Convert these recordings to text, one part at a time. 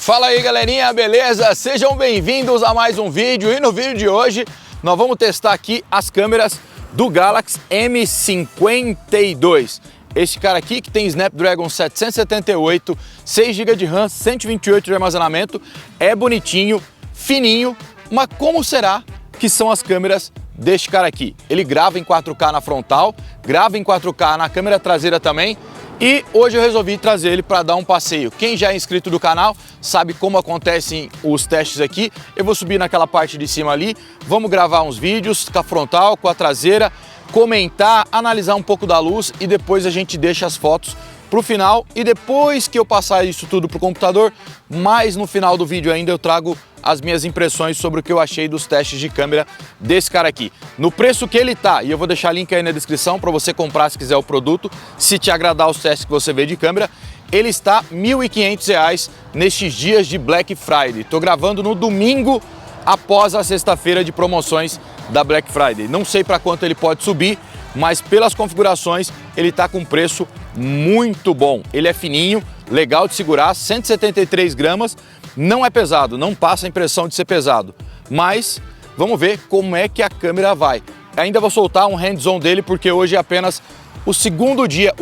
Fala aí galerinha, beleza? Sejam bem-vindos a mais um vídeo e no vídeo de hoje nós vamos testar aqui as câmeras do Galaxy M52. Este cara aqui que tem Snapdragon 778, 6 GB de RAM, 128 de armazenamento, é bonitinho, fininho, mas como será que são as câmeras deste cara aqui? Ele grava em 4K na frontal, grava em 4K na câmera traseira também. E hoje eu resolvi trazer ele para dar um passeio. Quem já é inscrito do canal sabe como acontecem os testes aqui. Eu vou subir naquela parte de cima ali, vamos gravar uns vídeos com a frontal, com a traseira, comentar, analisar um pouco da luz e depois a gente deixa as fotos para o final. E depois que eu passar isso tudo para o computador, mais no final do vídeo ainda eu trago as minhas impressões sobre o que eu achei dos testes de câmera desse cara aqui. No preço que ele tá, e eu vou deixar link aí na descrição para você comprar se quiser o produto, se te agradar os testes que você vê de câmera, ele está R$ 1.500 nestes dias de Black Friday. Tô gravando no domingo após a sexta-feira de promoções da Black Friday. Não sei para quanto ele pode subir, mas pelas configurações ele tá com preço muito bom. Ele é fininho, legal de segurar, 173 gramas, não é pesado, não passa a impressão de ser pesado, mas vamos ver como é que a câmera vai. Ainda vou soltar um hands-on dele porque hoje é apenas o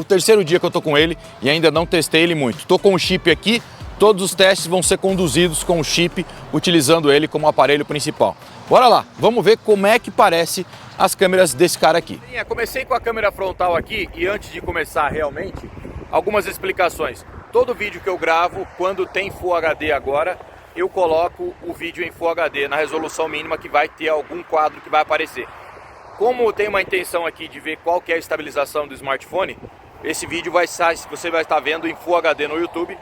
terceiro dia que eu tô com ele e ainda não testei ele muito. Tô com o chip aqui, todos os testes vão ser conduzidos com o chip, utilizando ele como aparelho principal. Bora lá, vamos ver como é que parece as câmeras desse cara aqui. Comecei com a câmera frontal aqui e antes de começar realmente, algumas explicações. Todo vídeo que eu gravo, quando tem Full HD agora, eu coloco o vídeo em Full HD, na resolução mínima que vai ter algum quadro que vai aparecer. Como tem uma intenção aqui de ver qual que é a estabilização do smartphone, esse vídeo você vai estar vendo em Full HD no YouTube.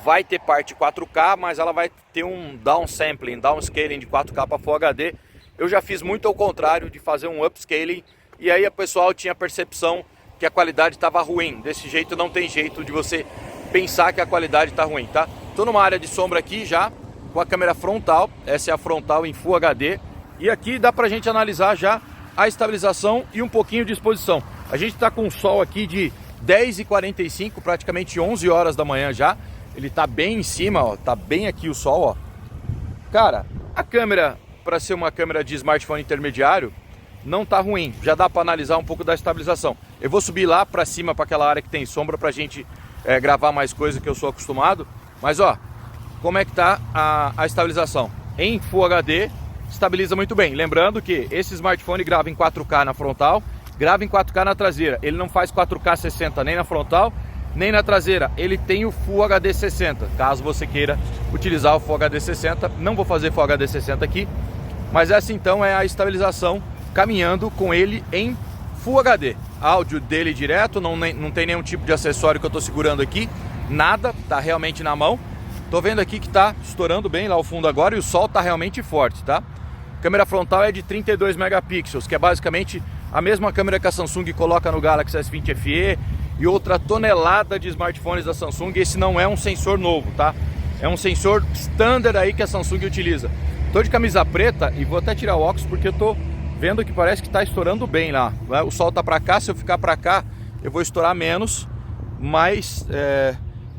Vai ter parte 4K, mas ela vai ter um downsampling, downscaling de 4K para Full HD. Eu já fiz muito ao contrário, de fazer um upscaling, e aí o pessoal tinha a percepção que a qualidade estava ruim. Desse jeito não tem jeito de você pensar que a qualidade está ruim, tá? Tô numa área de sombra aqui já, com a câmera frontal, essa é a frontal em Full HD, e aqui dá pra gente analisar já a estabilização e um pouquinho de exposição. A gente tá com um sol aqui de 10h45, praticamente 11 horas da manhã já, ele tá bem em cima, ó, tá bem aqui o sol, ó. Cara, a câmera, para ser uma câmera de smartphone intermediário, não tá ruim, já dá para analisar um pouco da estabilização. Eu vou subir lá para cima, para aquela área que tem sombra, pra gente gravar mais coisa que eu sou acostumado. Mas ó, como é que tá a estabilização? Em Full HD, estabiliza muito bem. Lembrando que esse smartphone grava em 4K na frontal, grava em 4K na traseira. Ele não faz 4K 60 nem na frontal, nem na traseira. Ele tem o Full HD 60, caso você queira utilizar o Full HD 60. Não vou fazer Full HD 60 aqui, mas essa então é a estabilização caminhando com ele em Full HD. Áudio dele direto, não tem nenhum tipo de acessório que eu tô segurando aqui, nada, tá realmente na mão. Tô vendo aqui que tá estourando bem lá ao fundo agora e o sol tá realmente forte, tá? Câmera frontal é de 32 megapixels, que é basicamente a mesma câmera que a Samsung coloca no Galaxy S20 FE e outra tonelada de smartphones da Samsung. Esse não é um sensor novo, tá? É um sensor standard aí que a Samsung utiliza. Tô de camisa preta e vou até tirar o óculos porque eu tô vendo que parece que tá estourando bem lá. O sol tá pra cá, se eu ficar pra cá eu vou estourar menos, mas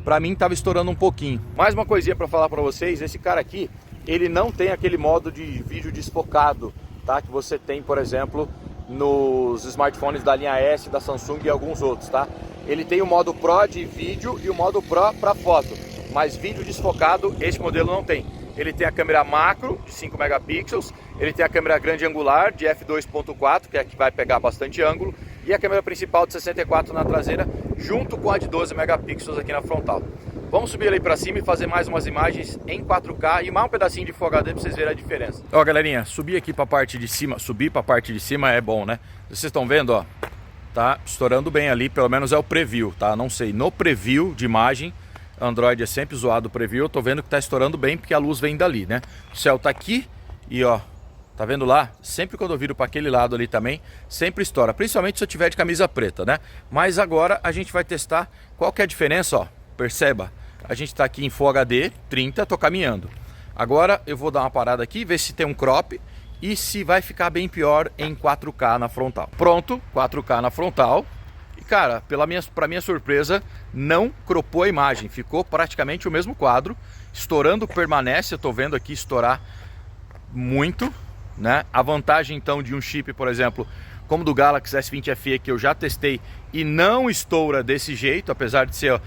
pra mim tava estourando um pouquinho. Mais uma coisinha pra falar pra vocês, esse cara aqui, ele não tem aquele modo de vídeo desfocado, tá? Que você tem, por exemplo, nos smartphones da linha S, da Samsung e alguns outros, tá? Ele tem o modo Pro de vídeo e o modo Pro para foto, mas vídeo desfocado esse modelo não tem. Ele tem a câmera macro de 5 megapixels, ele tem a câmera grande angular de f2.4, que é a que vai pegar bastante ângulo, e a câmera principal de 64 na traseira, junto com a de 12 megapixels aqui na frontal. Vamos subir ali para cima e fazer mais umas imagens em 4K e mais um pedacinho de Full HD para vocês verem a diferença. Ó, galerinha, subir aqui para a parte de cima, subir para a parte de cima é bom, né? Vocês estão vendo, ó, tá estourando bem ali, pelo menos é o preview, tá? Não sei, no preview de imagem, Android é sempre zoado o preview, eu tô vendo que tá estourando bem porque a luz vem dali, né? O céu tá aqui e ó, tá vendo lá? Sempre quando eu viro para aquele lado ali também, sempre estoura, principalmente se eu tiver de camisa preta, né? Mas agora a gente vai testar qual que é a diferença, ó, perceba, a gente tá aqui em Full HD 30, tô caminhando. Agora eu vou dar uma parada aqui, ver se tem um crop e se vai ficar bem pior em 4K na frontal. Pronto, 4K na frontal. E cara, para minha surpresa, não cropou a imagem, ficou praticamente o mesmo quadro. estourando permanece, eu estou vendo aqui estourar muito, né? A vantagem então de um chip, por exemplo, como do Galaxy S20 FE, que eu já testei e não estoura desse jeito, apesar de ser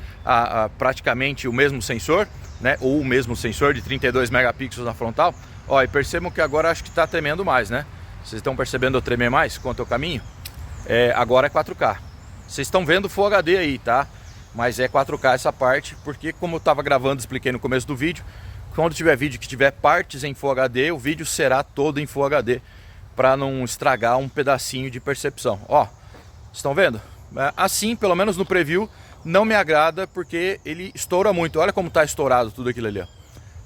praticamente o mesmo sensor, né? Ou o mesmo sensor de 32 megapixels na frontal. Ó, e percebam que agora acho que está tremendo mais, né? Vocês estão percebendo eu tremer mais enquanto eu caminho? Agora é 4K. Vocês estão vendo Full HD aí, tá? Mas é 4K essa parte, porque como eu estava gravando, expliquei no começo do vídeo, quando tiver vídeo que tiver partes em Full HD, o vídeo será todo em Full HD, para não estragar um pedacinho de percepção. Ó, estão vendo? Assim, pelo menos no preview, não me agrada, porque ele estoura muito. Olha como está estourado tudo aquilo ali, ó.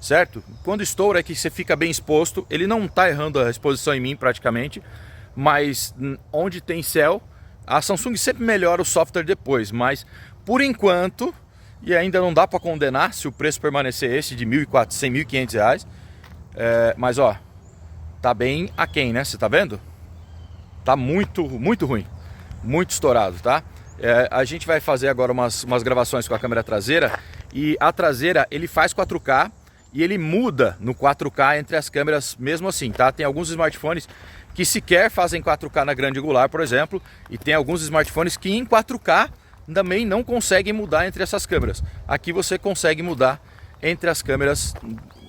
Certo? Quando estoura é que você fica bem exposto. Ele não está errando a exposição em mim praticamente, mas onde tem céu, a Samsung sempre melhora o software depois, mas por enquanto, e ainda não dá para condenar se o preço permanecer esse de R$ 1.400, R$ 1.500, mas ó, tá bem aquém, né? Você tá vendo? Tá muito ruim, muito estourado, tá? A gente vai fazer agora umas gravações com a câmera traseira, e a traseira ele faz 4K e ele muda no 4K entre as câmeras mesmo assim, tá? Tem alguns smartphones que sequer fazem 4K na grande angular, por exemplo, e tem alguns smartphones que em 4K também não conseguem mudar entre essas câmeras. Aqui você consegue mudar entre as câmeras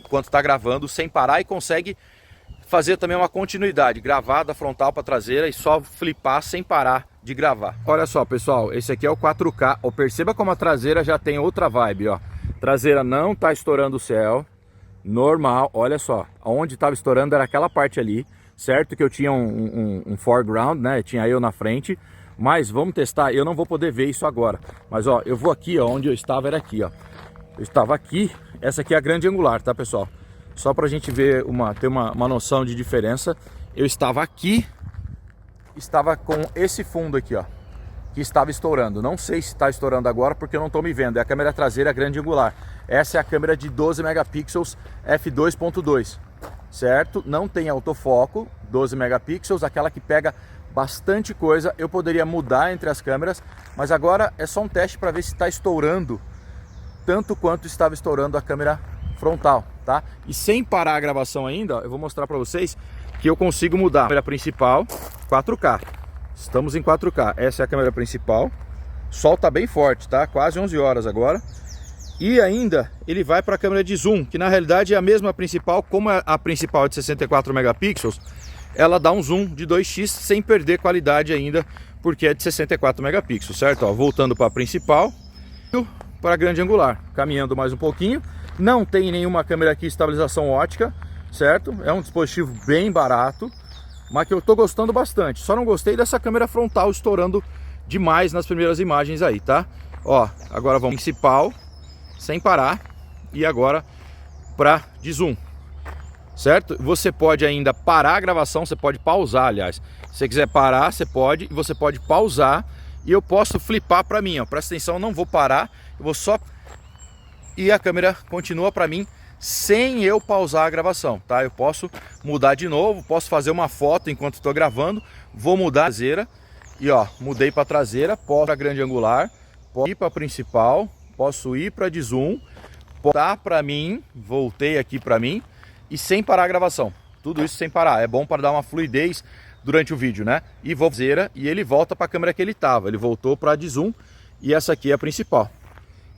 enquanto está gravando sem parar, e consegue fazer também uma continuidade, gravar da frontal para traseira e só flipar sem parar de gravar. Olha só, pessoal, esse aqui é o 4K. Ó, perceba como a traseira já tem outra vibe, ó. Traseira não está estourando o céu, normal. Olha só, onde estava estourando era aquela parte ali, certo? Que eu tinha um foreground, né? Tinha eu na frente. Mas vamos testar, eu não vou poder ver isso agora. Mas ó, eu vou aqui, ó, onde eu estava era aqui, ó. Eu estava aqui, essa aqui é a grande angular, tá, pessoal? Só pra gente ver, ter uma noção de diferença. Eu estava aqui, estava com esse fundo aqui, ó, que estava estourando. Não sei se está estourando agora porque eu não estou me vendo. É a câmera traseira grande angular. Essa é a câmera de 12 megapixels f2.2, certo? Não tem autofoco, 12 megapixels, aquela que pega bastante coisa. Eu poderia mudar entre as câmeras, mas agora é só um teste para ver se está estourando tanto quanto estava estourando a câmera frontal, tá? E sem parar a gravação ainda, eu vou mostrar para vocês que eu consigo mudar a câmera principal 4K. Estamos em 4K. Essa é a câmera principal. O sol tá bem forte, tá? Quase 11 horas agora. E ainda ele vai para a câmera de zoom, que na realidade é a mesma principal, como a principal é de 64 megapixels. Ela dá um zoom de 2x sem perder qualidade ainda, porque é de 64 megapixels, certo? Ó, voltando para a principal, para a grande angular, caminhando mais um pouquinho. Não tem nenhuma câmera aqui estabilização ótica, certo? É um dispositivo bem barato, mas que eu tô gostando bastante. Só não gostei dessa câmera frontal estourando demais nas primeiras imagens aí, tá? Ó, agora vamos principal, sem parar, e agora para de zoom. Certo? Você pode ainda parar a gravação, você pode pausar, aliás. Se você quiser parar, você pode, e você pode pausar, e eu posso flipar para mim, ó. Presta atenção, eu não vou parar, eu vou só... E a câmera continua para mim sem eu pausar a gravação, tá? Eu posso mudar de novo, posso fazer uma foto enquanto estou gravando, vou mudar a traseira, e ó, mudei para traseira, posso ir para grande angular, posso ir para principal, posso ir para de zoom, voltar para mim, voltei aqui para mim, e sem parar a gravação, tudo isso sem parar. É bom para dar uma fluidez durante o vídeo, né? E vou fazer, e ele volta para a câmera que ele estava, ele voltou para de zoom, e essa aqui é a principal.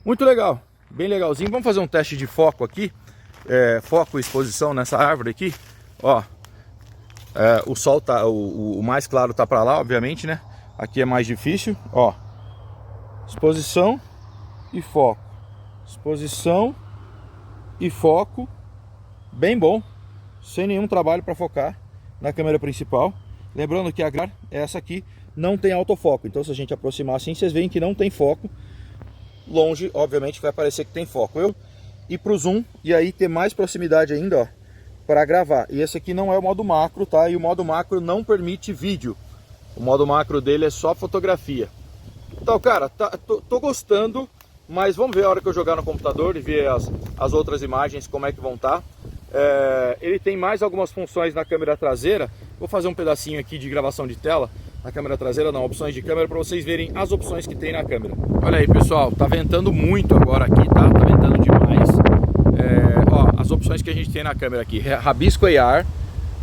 Muito legal, bem legalzinho. Vamos fazer um teste de foco aqui, foco e exposição nessa árvore aqui. Ó, o sol tá, o mais claro tá para lá, obviamente, né? Aqui é mais difícil. Ó, exposição e foco, exposição e foco. Bem bom, sem nenhum trabalho para focar na câmera principal. Lembrando que a grade, essa aqui, não tem autofoco. Então se a gente aproximar assim, vocês veem que não tem foco. Longe, obviamente, vai parecer que tem foco. Eu ir para o zoom e aí ter mais proximidade ainda, ó, para gravar. E esse aqui não é o modo macro, tá? E o modo macro não permite vídeo. O modo macro dele é só fotografia. Então, cara, tô gostando, mas vamos ver a hora que eu jogar no computador e ver as outras imagens, como é que vão estar. Ele tem mais algumas funções na câmera traseira. Vou fazer um pedacinho aqui de gravação de tela na câmera traseira, não, opções de câmera, para vocês verem as opções que tem na câmera. Olha aí, pessoal, tá ventando muito agora aqui, tá? Tá ventando demais. as opções que a gente tem na câmera aqui. Rabisco AR,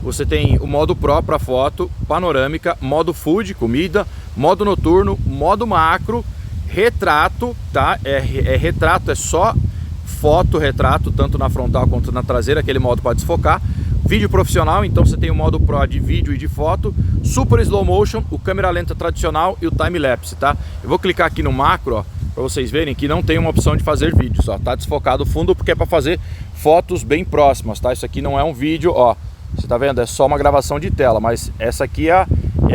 você tem o modo Pro para foto, panorâmica, modo Full de comida, modo noturno, modo macro, retrato, tá? Retrato, é só foto, retrato, tanto na frontal quanto na traseira, aquele modo para desfocar. Vídeo profissional, então você tem o modo Pro de vídeo e de foto, super slow motion, o câmera lenta tradicional e o time-lapse, tá? Eu vou clicar aqui no macro, ó, para vocês verem que não tem uma opção de fazer vídeos, ó, tá desfocado o fundo porque é para fazer fotos bem próximas, tá? Isso aqui não é um vídeo, ó, você tá vendo? É só uma gravação de tela, mas essa aqui é a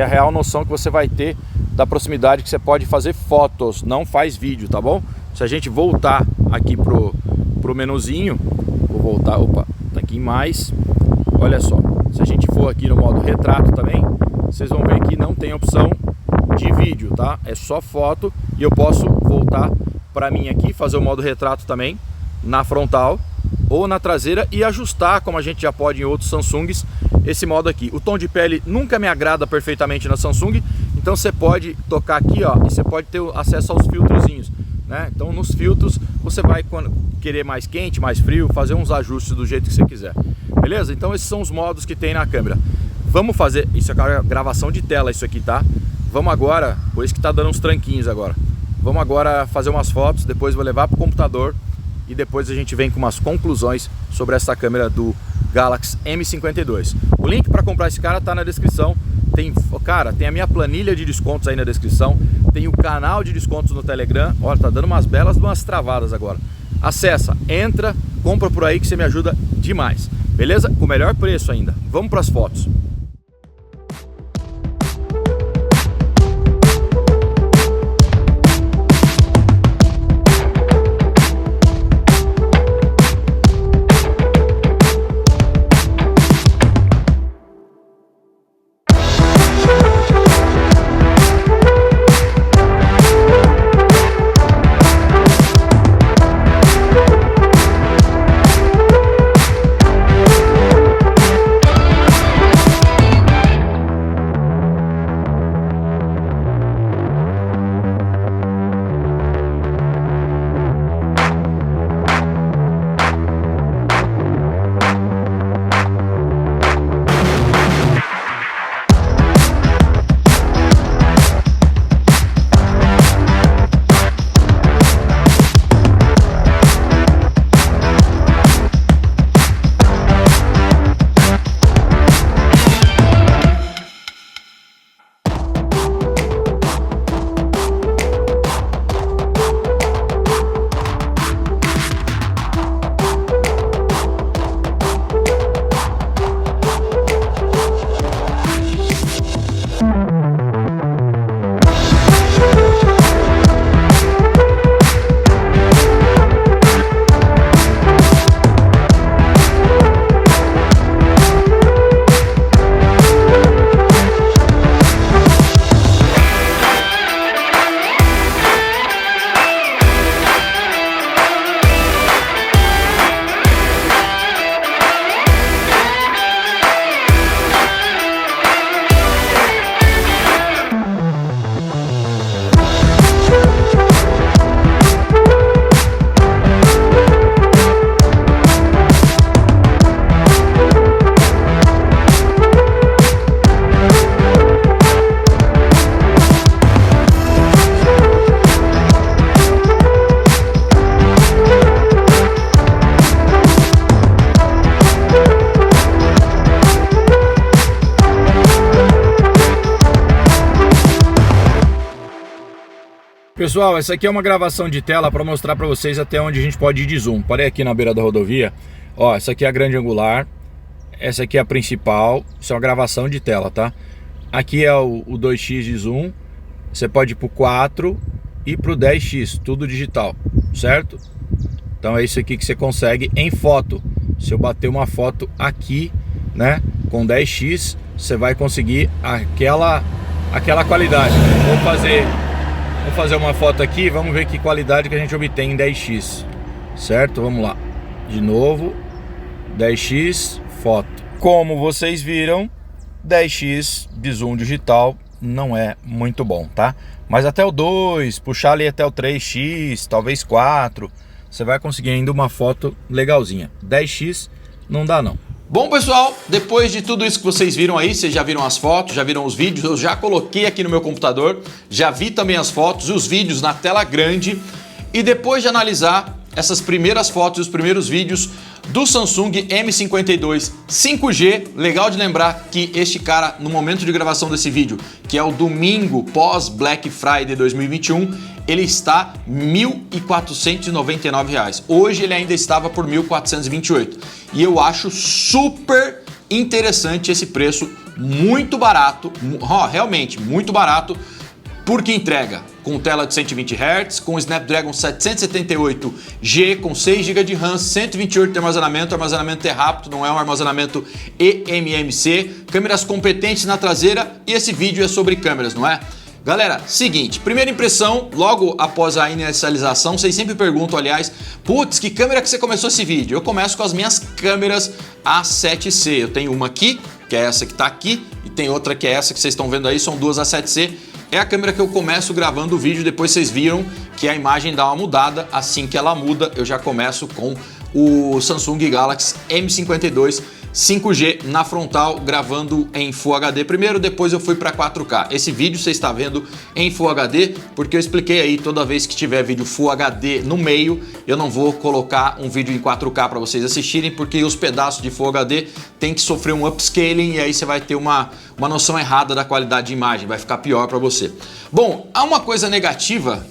real noção que você vai ter da proximidade que você pode fazer fotos, não faz vídeo, tá bom? Se a gente voltar aqui pro menuzinho, vou voltar, opa, tá aqui em mais. Olha só, se a gente for aqui no modo retrato também, vocês vão ver que não tem opção de vídeo, tá? É só foto e eu posso voltar para mim aqui, fazer o modo retrato também, na frontal ou na traseira e ajustar, como a gente já pode em outros Samsungs, esse modo aqui. O tom de pele nunca me agrada perfeitamente na Samsung, então você pode tocar aqui, ó, e você pode ter acesso aos filtrozinhos, né? Então nos filtros você vai querer mais quente, mais frio, fazer uns ajustes do jeito que você quiser. Beleza? Então esses são os modos que tem na câmera. Vamos fazer, isso é gravação de tela isso aqui, tá? Vamos agora, por isso que tá dando uns tranquinhos agora. Vamos agora fazer umas fotos, depois vou levar pro computador e depois a gente vem com umas conclusões sobre essa câmera do Galaxy M52. O link para comprar esse cara tá na descrição. Tem a minha planilha de descontos aí na descrição. Tem o canal de descontos no Telegram. Olha, tá dando umas belas, umas travadas agora. Acessa, entra, compra por aí que você me ajuda demais. Beleza? Com o melhor preço ainda. Vamos para as fotos. Pessoal, essa aqui é uma gravação de tela para mostrar para vocês até onde a gente pode ir de zoom. Parei aqui na beira da rodovia. Ó, essa aqui é a grande angular. Essa aqui é a principal. Isso é uma gravação de tela, tá? Aqui é o 2x de zoom. Você pode ir pro 4 e pro 10x, tudo digital, certo? Então é isso aqui que você consegue em foto. Se eu bater uma foto aqui, né, com 10x, você vai conseguir aquela qualidade. Vamos fazer uma foto aqui, vamos ver que qualidade que a gente obtém em 10x, certo? Vamos lá, de novo, 10x, foto. Como vocês viram, 10x de zoom digital não é muito bom, tá? Mas até o 2, puxar ali até o 3x, talvez 4, você vai conseguir ainda uma foto legalzinha. 10x não dá não. Bom, pessoal, depois de tudo isso que vocês viram aí, vocês já viram as fotos, já viram os vídeos, eu já coloquei aqui no meu computador, já vi também as fotos e os vídeos na tela grande. E depois de analisar essas primeiras fotos e os primeiros vídeos do Samsung M52 5G, legal de lembrar que este cara, no momento de gravação desse vídeo, que é o domingo pós Black Friday 2021, ele está R$ 1.499. Hoje ele ainda estava por R$ 1.428. E eu acho super interessante esse preço, muito barato, realmente muito barato, porque entrega com tela de 120 Hz, com Snapdragon 778G, com 6 GB de RAM, 128 de armazenamento, o armazenamento é rápido, não é um armazenamento eMMC, câmeras competentes na traseira, e esse vídeo é sobre câmeras, não é? Galera, seguinte, primeira impressão, logo após a inicialização, vocês sempre perguntam, aliás, putz, que câmera que você começou esse vídeo? Eu começo com as minhas câmeras A7C, eu tenho uma aqui, que é essa que está aqui, e tem outra que é essa que vocês estão vendo aí, são duas A7C, é a câmera que eu começo gravando o vídeo, depois vocês viram que a imagem dá uma mudada, assim que ela muda, eu já começo com o Samsung Galaxy M52 5G na frontal, gravando em Full HD primeiro, depois eu fui para 4K. Esse vídeo você está vendo em Full HD, porque eu expliquei aí, toda vez que tiver vídeo Full HD no meio, eu não vou colocar um vídeo em 4K para vocês assistirem, porque os pedaços de Full HD tem que sofrer um upscaling e aí você vai ter uma noção errada da qualidade de imagem, vai ficar pior para você. Bom, há uma coisa negativa,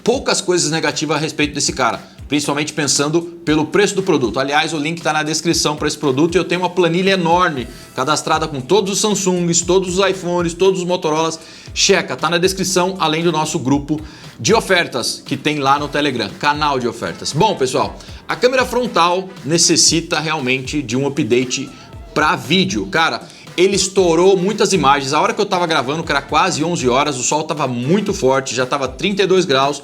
poucas coisas negativas a respeito desse cara, principalmente pensando pelo preço do produto. Aliás, o link está na descrição para esse produto e eu tenho uma planilha enorme cadastrada com todos os Samsungs, todos os iPhones, todos os Motorolas. Checa, tá na descrição, além do nosso grupo de ofertas que tem lá no Telegram, canal de ofertas. Bom, pessoal, a câmera frontal necessita realmente de um update para vídeo. Cara, ele estourou muitas imagens. A hora que eu estava gravando, que era quase 11 horas, o sol estava muito forte, já estava 32 graus,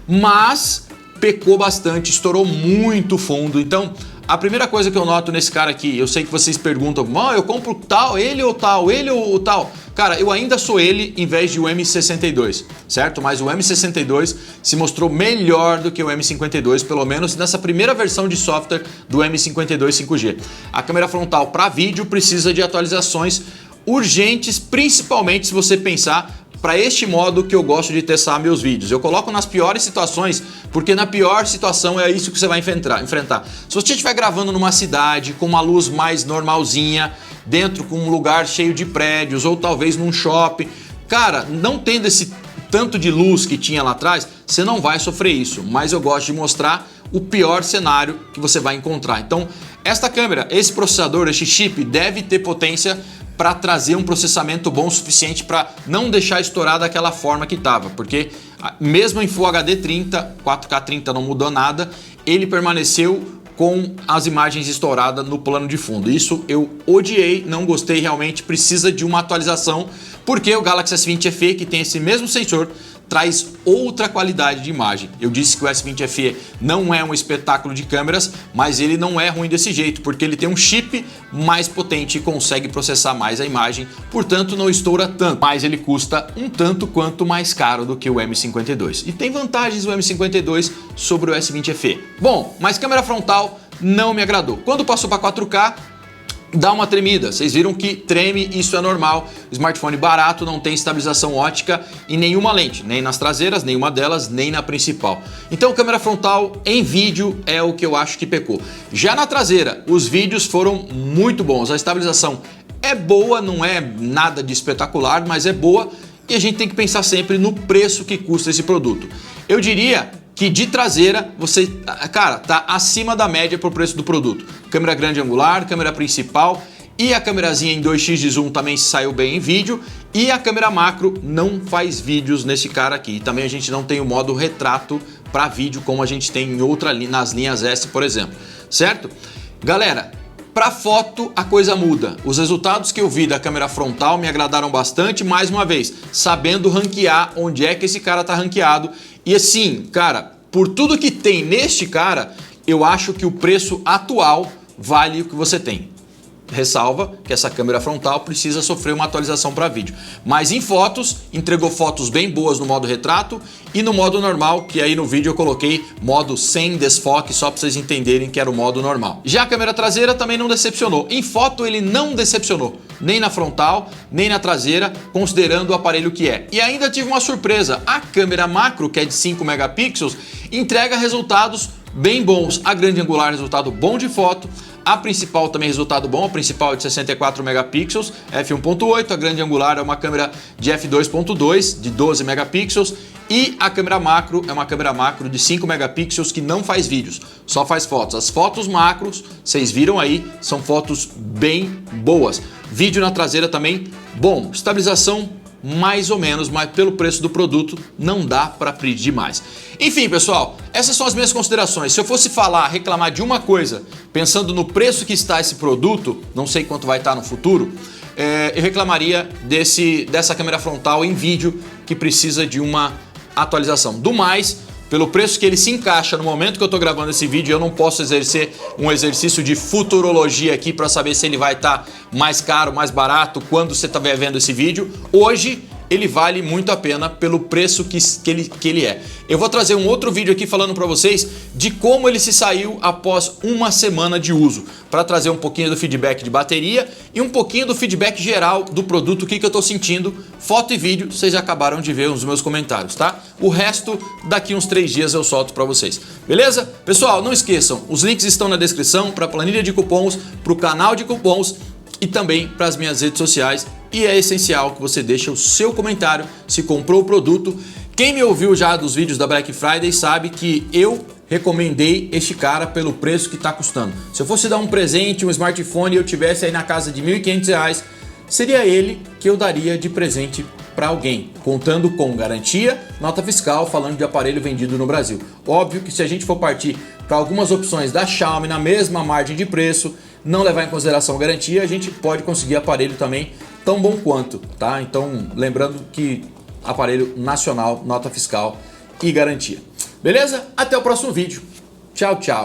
mas pecou bastante, estourou muito fundo. Então, a primeira coisa que eu noto nesse cara aqui, eu sei que vocês perguntam, eu compro tal, ele ou tal, ele ou tal. Cara, eu ainda sou ele em vez de o M62, certo? Mas o M62 se mostrou melhor do que o M52, pelo menos nessa primeira versão de software do M52 5G. A câmera frontal para vídeo precisa de atualizações urgentes, principalmente se você pensar para este modo que eu gosto de testar meus vídeos. Eu coloco nas piores situações, porque na pior situação é isso que você vai enfrentar. Se você estiver gravando numa cidade com uma luz mais normalzinha, dentro com um lugar cheio de prédios, ou talvez num shopping, cara, não tendo esse tanto de luz que tinha lá atrás, você não vai sofrer isso. Mas eu gosto de mostrar o pior cenário que você vai encontrar. Então, esta câmera, esse processador, este chip, deve ter potência para trazer um processamento bom o suficiente para não deixar estourar daquela forma que estava, porque mesmo em Full HD 30, 4K 30 não mudou nada, ele permaneceu com as imagens estouradas no plano de fundo. Isso eu odiei, não gostei realmente, precisa de uma atualização, porque o Galaxy S20 FE, que tem esse mesmo sensor, traz outra qualidade de imagem. Eu disse que o S20 FE não é um espetáculo de câmeras, mas ele não é ruim desse jeito, porque ele tem um chip mais potente e consegue processar mais a imagem, portanto não estoura tanto, mas ele custa um tanto quanto mais caro do que o M52. E tem vantagens o M52 sobre o S20 FE. Bom, mas câmera frontal não me agradou. Quando passou para 4K, dá uma tremida. Vocês viram que treme, isso é normal. Smartphone barato, não tem estabilização ótica em nenhuma lente, nem nas traseiras, nenhuma delas, nem na principal. Então, câmera frontal em vídeo é o que eu acho que pecou. Já na traseira, os vídeos foram muito bons. A estabilização é boa, não é nada de espetacular, mas é boa. E a gente tem que pensar sempre no preço que custa esse produto. Eu diria que de traseira, você, cara, tá acima da média pro preço do produto. Câmera grande angular, câmera principal e a câmerazinha em 2x de zoom também saiu bem em vídeo. E a câmera macro não faz vídeos nesse cara aqui. Também a gente não tem o modo retrato para vídeo como a gente tem em nas linhas S, por exemplo, certo? Galera, para foto a coisa muda. Os resultados que eu vi da câmera frontal me agradaram bastante, mais uma vez, sabendo ranquear onde é que esse cara tá ranqueado. E assim, cara, por tudo que tem neste cara, eu acho que o preço atual vale o que você tem. ressalva que essa câmera frontal precisa sofrer uma atualização para vídeo. Mas em fotos, entregou fotos bem boas no modo retrato e no modo normal, que aí no vídeo eu coloquei modo sem desfoque, só para vocês entenderem que era o modo normal. Já a câmera traseira também não decepcionou. Em foto ele não decepcionou, nem na frontal, nem na traseira, considerando o aparelho que é. E ainda tive uma surpresa, a câmera macro, que é de 5 megapixels, entrega resultados bem bons. A grande angular, resultado bom de foto. A principal também resultado bom, a principal é de 64 megapixels, f1.8, a grande angular é uma câmera de f2.2 de 12 megapixels e a câmera macro é uma câmera macro de 5 megapixels que não faz vídeos, só faz fotos. As fotos macros, vocês viram aí, são fotos bem boas. Vídeo na traseira também bom, estabilização mais ou menos, mas pelo preço do produto não dá para pedir mais. Enfim, pessoal, essas são as minhas considerações. Se eu fosse reclamar de uma coisa, pensando no preço que está esse produto, não sei quanto vai estar no futuro, eu reclamaria dessa câmera frontal em vídeo que precisa de uma atualização. Do mais, pelo preço que ele se encaixa no momento que eu estou gravando esse vídeo, eu não posso exercer um exercício de futurologia aqui para saber se ele vai estar mais caro, mais barato, quando você está vendo esse vídeo. Hoje ele vale muito a pena pelo preço que ele é. Eu vou trazer um outro vídeo aqui falando para vocês de como ele se saiu após uma semana de uso, para trazer um pouquinho do feedback de bateria e um pouquinho do feedback geral do produto, o que eu estou sentindo. Foto e vídeo, vocês já acabaram de ver nos meus comentários, tá? O resto, daqui uns 3 dias eu solto para vocês. Beleza? Pessoal, não esqueçam, os links estão na descrição para a planilha de cupons, para o canal de cupons e também para as minhas redes sociais. E é essencial que você deixe o seu comentário se comprou o produto. Quem me ouviu já dos vídeos da Black Friday sabe que eu recomendei este cara pelo preço que está custando. Se eu fosse dar um presente, um smartphone e eu tivesse aí na casa de R$ 1.500, seria ele que eu daria de presente para alguém, contando com garantia, nota fiscal, falando de aparelho vendido no Brasil. Óbvio que se a gente for partir para algumas opções da Xiaomi na mesma margem de preço, não levar em consideração a garantia, a gente pode conseguir aparelho também tão bom quanto, tá? Então, lembrando que aparelho nacional, nota fiscal e garantia. Beleza? Até o próximo vídeo. Tchau, tchau.